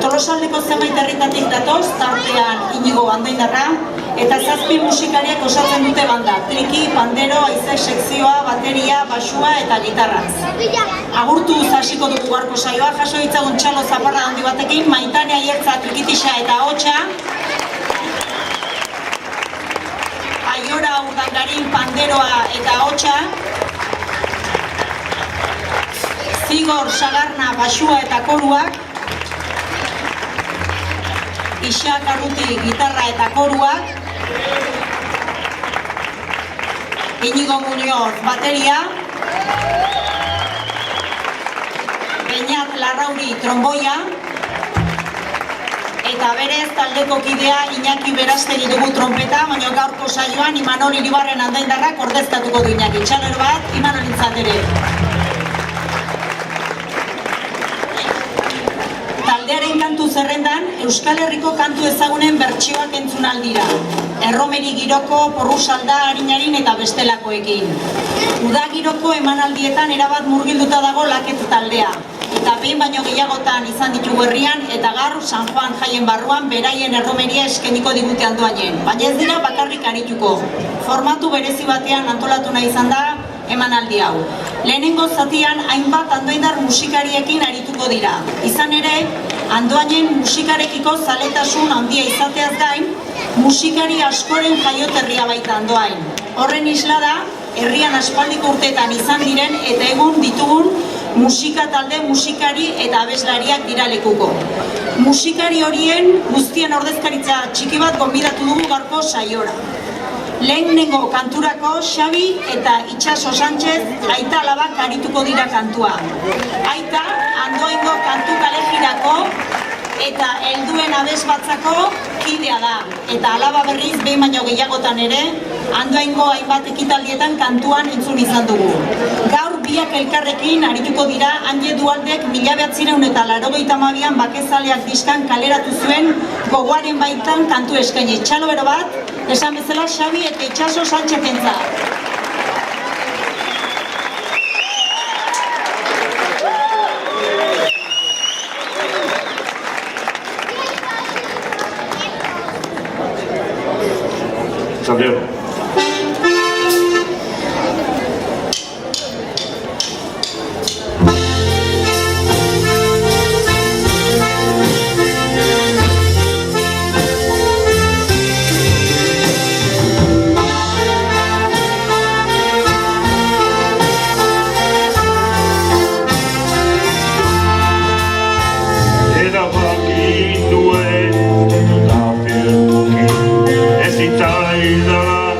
Tolosaldeko zenbait herritatik datoz, tartean Inigo Andoindarra, eta 7 musikariak osatzen dute banda, triki, pandero, haize sekzioa, bateria, basua eta gitarraz. Agurtuz hasiko dugu gaurko saioa, jaso ditzagun txalo zaparra handi batekin, Maitane Aiertza trikitixa eta ahotsa, Aiora Urdangarin panderoa eta ahotsa, Zigor Sagarna basua eta koruak, Ixak Arruti gitarra eta koruak, Inigo Muñoz bateria, Beñat Larrauri tromboia, eta berez taldeko kidea Iñaki Berastegi dugu trompeta, baina gaurko saioan Imanol Iribarren Andoindarrak ordezkatuko du Iñaki. Txalor bat, Imanol Intzatere. Taldearen kantu zerrendan, Euskal Herriko kantu ezagunen bertsioak entzun aldira. Erromeri giroko, Porrusalda, Arinarin eta bestelakoekin. Uda giroko emanaldietan erabat murgilduta dago Laket taldea. Eta behin baino gehiagotan izan ditugu herrian, eta gaur San Juan jaien barruan beraien erromeria eskeniko digute Andoainen. Baina ez dira bakarrik arituko. Formatu berezi batean antolatu nahi izan da emanaldi hau. Lehenengo zatian hainbat andoindar musikariekin arituko dira. Izan ere, Andoainen musikarekiko zaletasun handia izateaz gain, musikari askoren jaioterria baita Andoain. Horren isla da, herrian aspaldiko urteetan izan diren eta egun ditugun musika talde, musikari eta abeslariak dira lekuko. Musikari horien guztien ordezkaritza txiki bat gonbidatu dugu gaurko saiora. Lehenengo kanturako Xabi eta Itxaso Sánchez aita alabak arituko dira kantua. Aita Andoaingo kantu kalejirako eta helduen abesbatzako kidea da. Eta alaba berriz behin baino gehiagotan ere, Andoaingo hainbat ekitaldietan kantuan entzun izan dugu. Gaur biak elkarrekin arituko dira Anje Dualdek 1982an Bakezaleak diskan kaleratu zuen Gogoaren baitan kantu eskaini. Txalo bero bat, esan bezala Xabi eta Itxaso Sánchez-entzat. Santiago. Erabaki nuen eta firtuki ez zitzaidala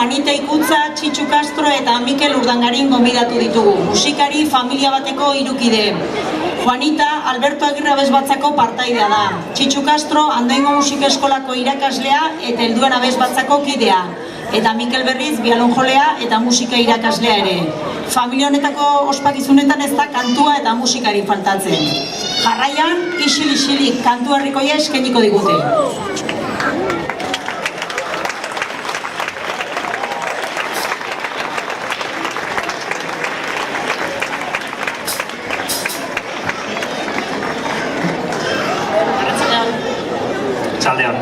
Juanita Ikutza, Txitxu Castro eta Mikel Urdangarin gonbidatu ditugu. Musikari familia bateko hirukide. Juanita Alberto Agirre abesbatzako partaidea da. Txitxu Castro Andoaingo Musika Eskolako irakaslea eta helduen abesbatzako kidea. Eta Mikel berriz bialonjolea eta musika irakaslea ere. Familia honetako ospakizunetan ez da kantua eta musikari faltatzen. Jarraian, isil-isilik kantu herrikoia eskainiko digute. Txaldean.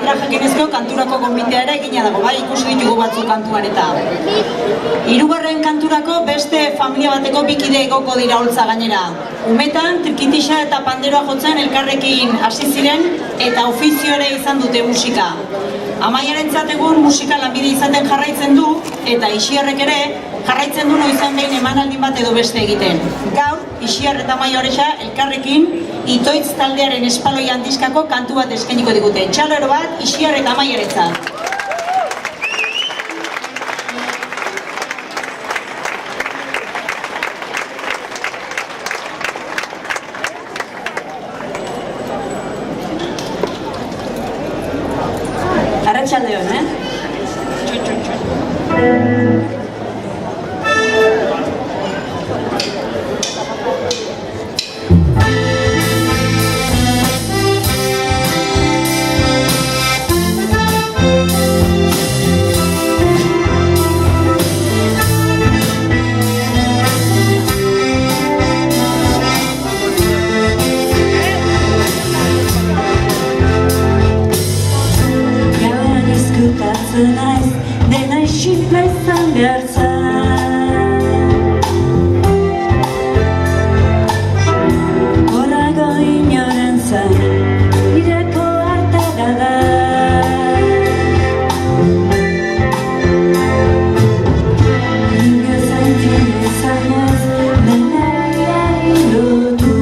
galdera jakinezko kanturako gonbitea ere egina dago, bai, ikusi ditugu batzuk kantuan eta. Hirugarren kanturako beste familia bateko bikide egoko dira holtza gainera. Umetan, trikitixa eta panderoa jotzen elkarrekin hasi ziren eta ofizio ere izan dute musika. Amaiarentzat egun musika lanbide izaten jarraitzen du eta Ixiarrek ere jarraitzen du noizan behin emanaldi bat edo beste egiten. Gaur, Ixiar eta Amaia Orexa elkarrekin Itoitz taldearen espaloian diskako kantu bat eskainiko digute. Txalero bat, Ixiar eta Amaiarentzat. Arratsaldeon, Naiz, dena isilpa izan behar zen. Horago inoren zen, ireko hartara da. Ingo zaintin ezanez, dena ilotu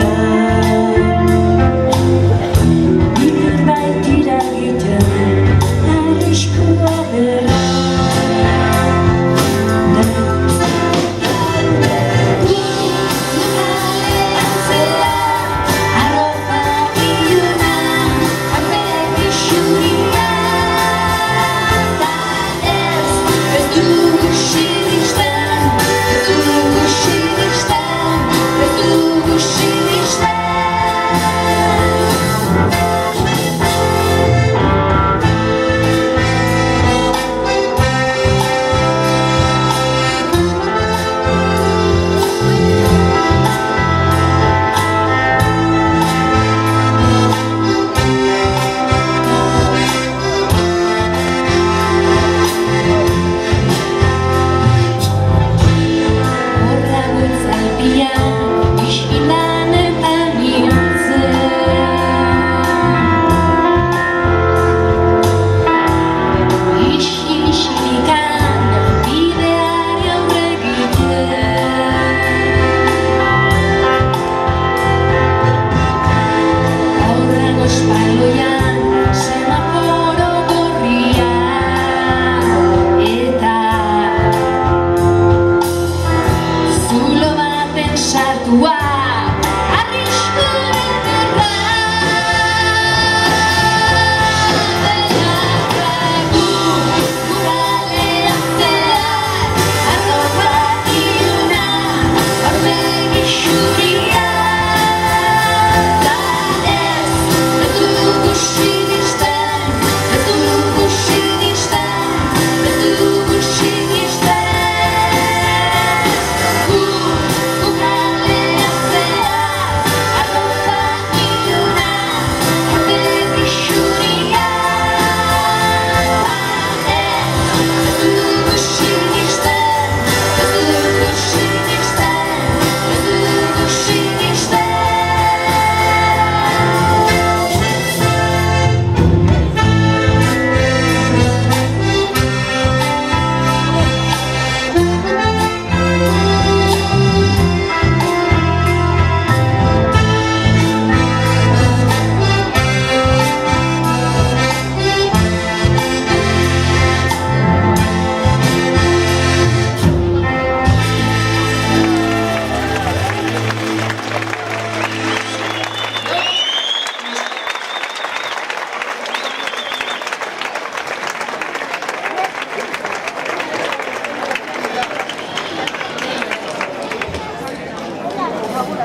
da. Iker baitira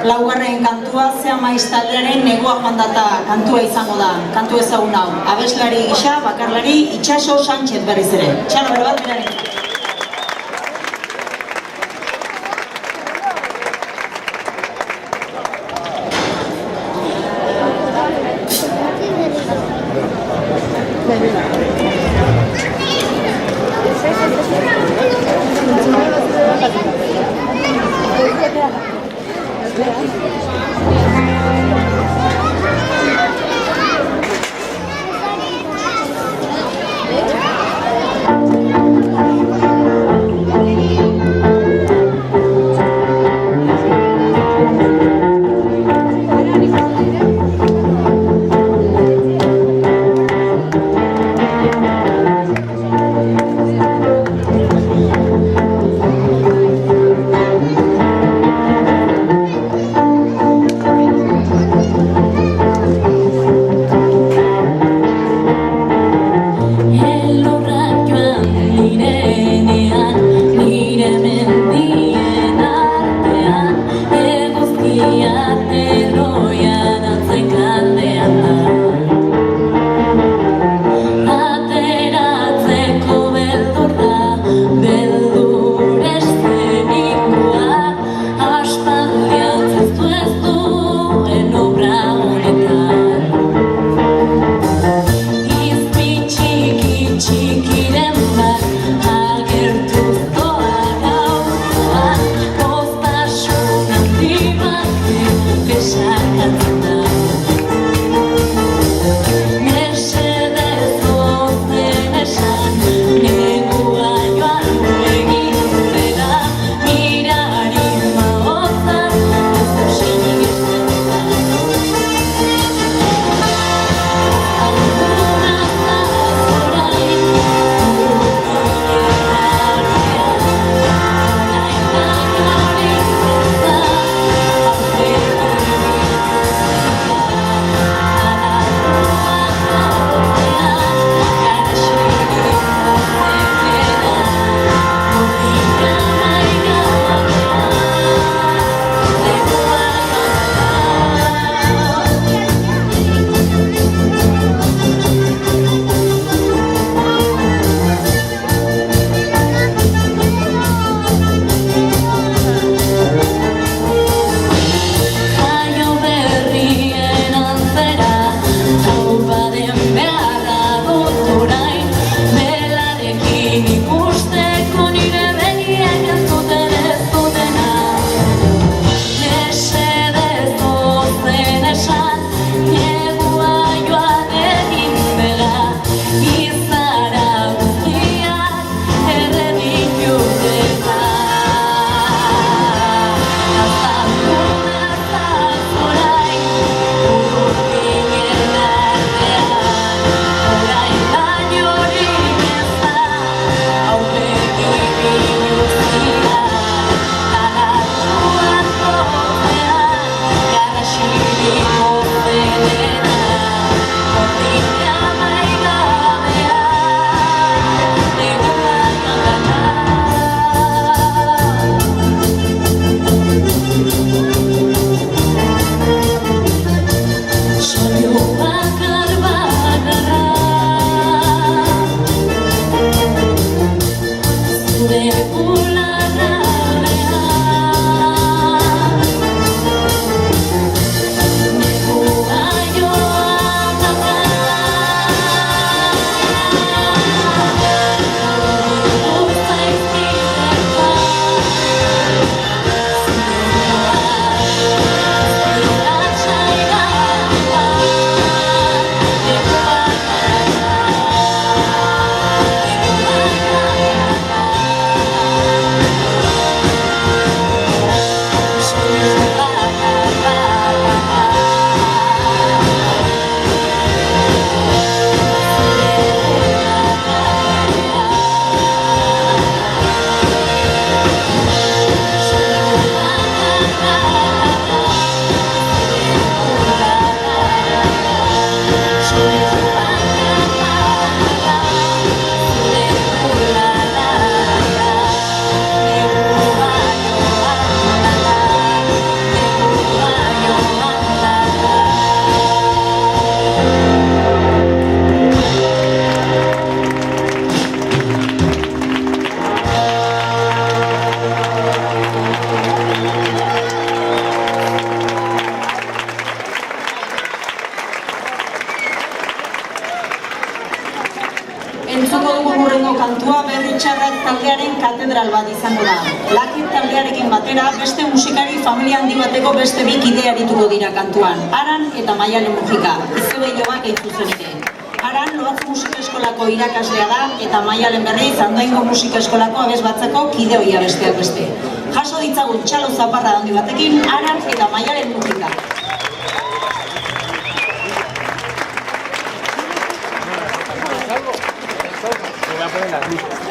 Laugarren kantua Ze Amaiz taldearen Negua joan data kantua izango da, kantu ezagun hau. Abeslari gisa, bakarlari Itxaso Sánchez berriz ere. Txalo bere bat beraren. Entzuko dugun hurrengo kantua Berri Txarrak taldearen katedral bat izango da. Lakit taldearekin batera beste musikari familia handi bateko beste bi kide arituko dira kantuan. Aran eta Maialen Mujika, izebe joak eitzu zen ere. Aran Loatzu Musika Eskolako irakaslea da eta Maialen berriz Andoaingo Musika Eskolako abesbatzeko kide ohia besteak beste. Jaso ditzagun txalo zaparra handi batekin Aran eta Maialen Mujika. Voy a poner la luz.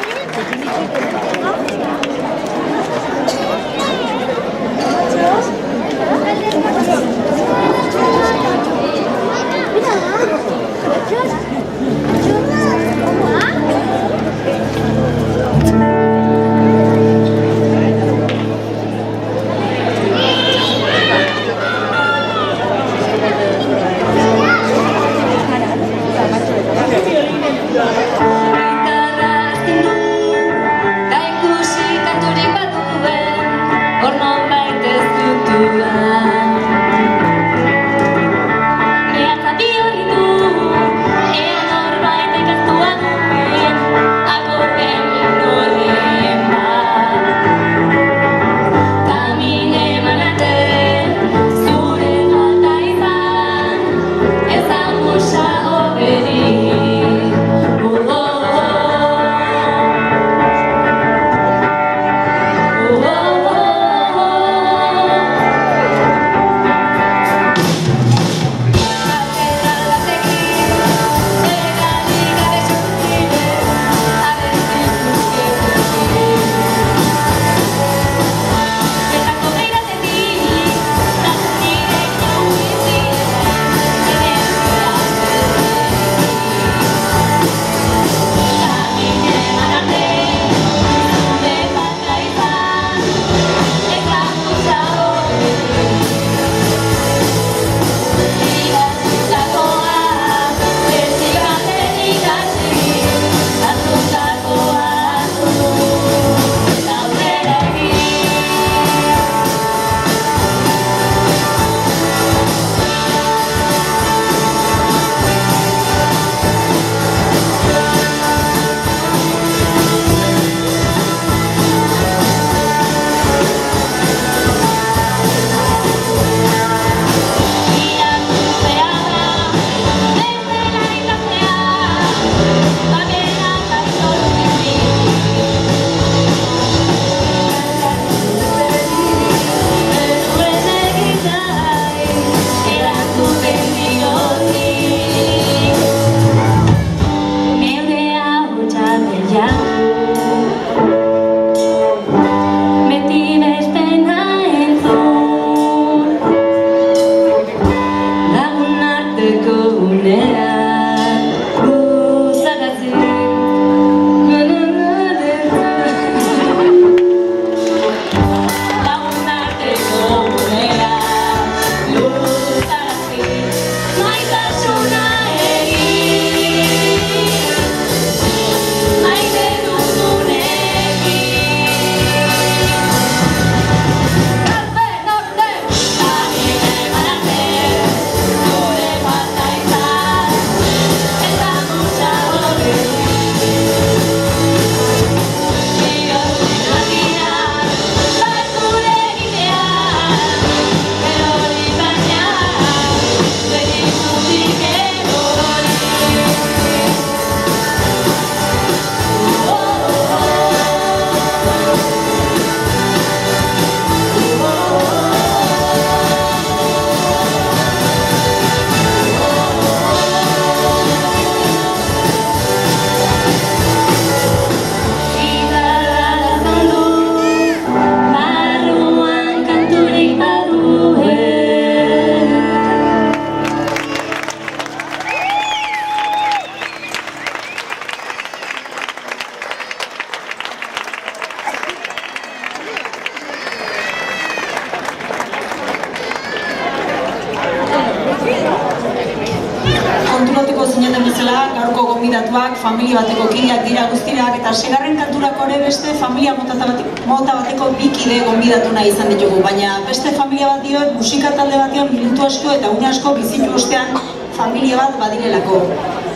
Konturatuko zineten bezala, gaurko gonbidatuak familia bateko kideak dira guztiak eta segarren kanturako ere beste familia mota bateko bi kide gonbidatu nahi izan ditugu, baina beste familia bat diot musika talde batean minutu asko eta une asko bizitu ostean familia bat badirelako.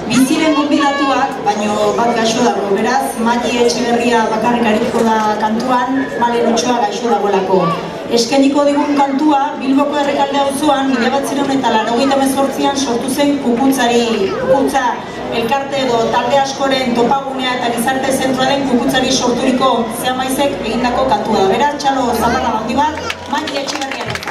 Biziren gonbidatuak, baino bat gaixo dago, beraz, Mati Etxeberria bakarrik arituko da kantuan, Malen Otxoa gaixo dagoelako. Eskainiko digun kantua, Bilboko Errekalde auzoan 1988an sortu zen Kukutza elkarte edo talde askoren topagunea eta gizarte zentroa den Kukutzari sorturiko Zeamaizek egindako kantua da. Beraz, txalo zaparra handi bat, Mati Etxeberriaren.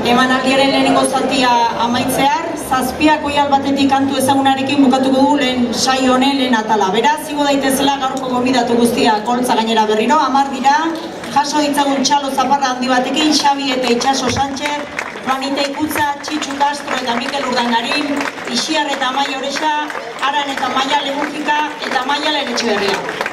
Emanaldiaren lehenengo zatia amaitzear, zazpiak oihal batetik kantu ezagunarekin bukatuko du lehen saio honen lehen atala. Beraz, igo daitezela gaurko gonbidatu guztiak holtza gainera berriro, 10 dira, jaso ditzagun txalo zaparra handi batekin, Xabi eta Itxaso Sánchez, Juanita Ikutza, Txitxu Castro eta Mikel Urdangarin, Ixiar eta Amaia Orexa, Aran eta Maia Legujika eta Maia Leretxeberria.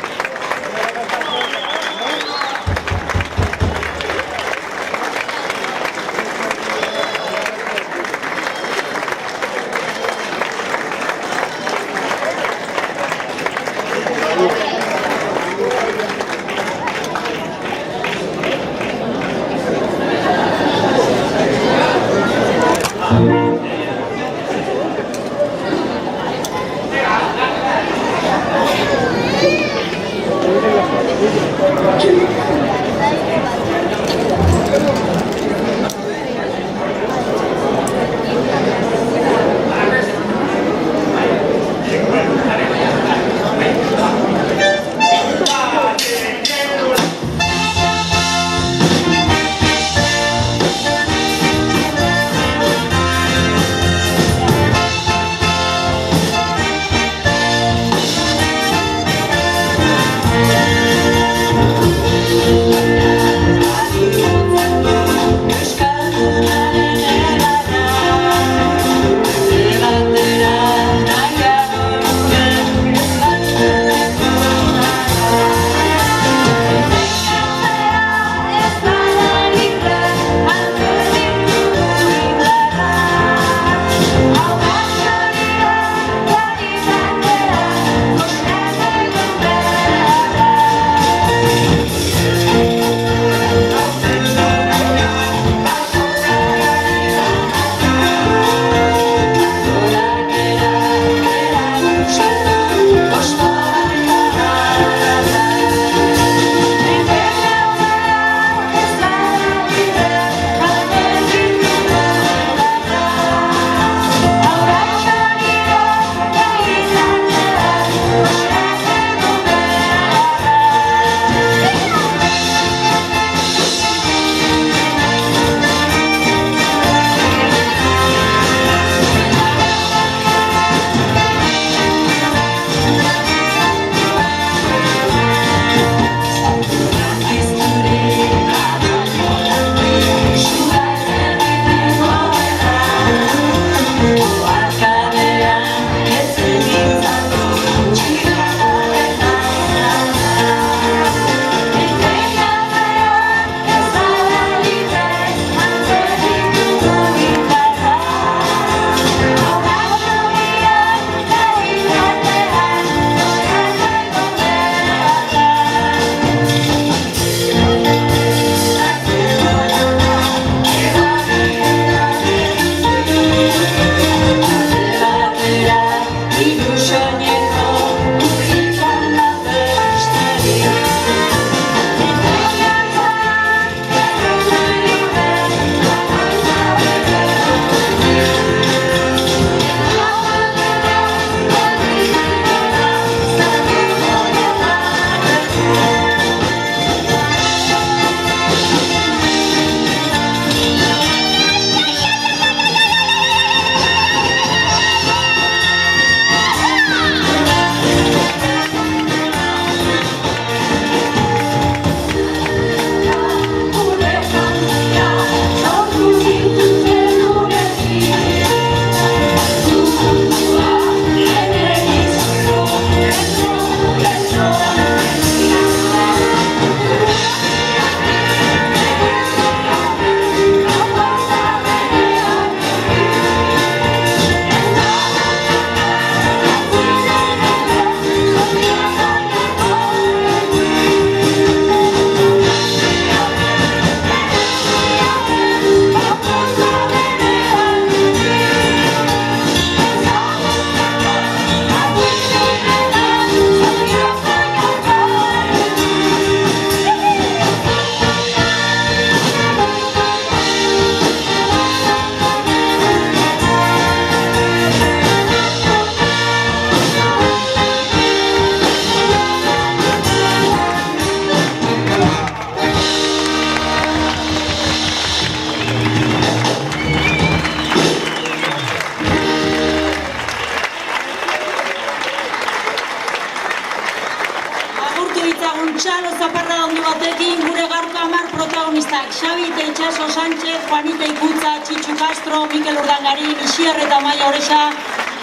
Txalo zaparra ondu batekin gure gaurko 10 protagonistak. Xabi Itxaso Sánchez, Juanita Ikutza, Txitxu Castro, Mikel Urdangarin, Isier eta Maia Orexa,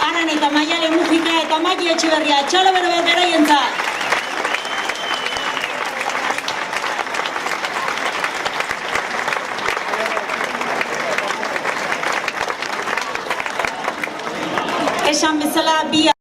Aran eta Maiale Mujika eta Maki Etxeberria. Txalo bero bat beraientzat. Esan bezala bi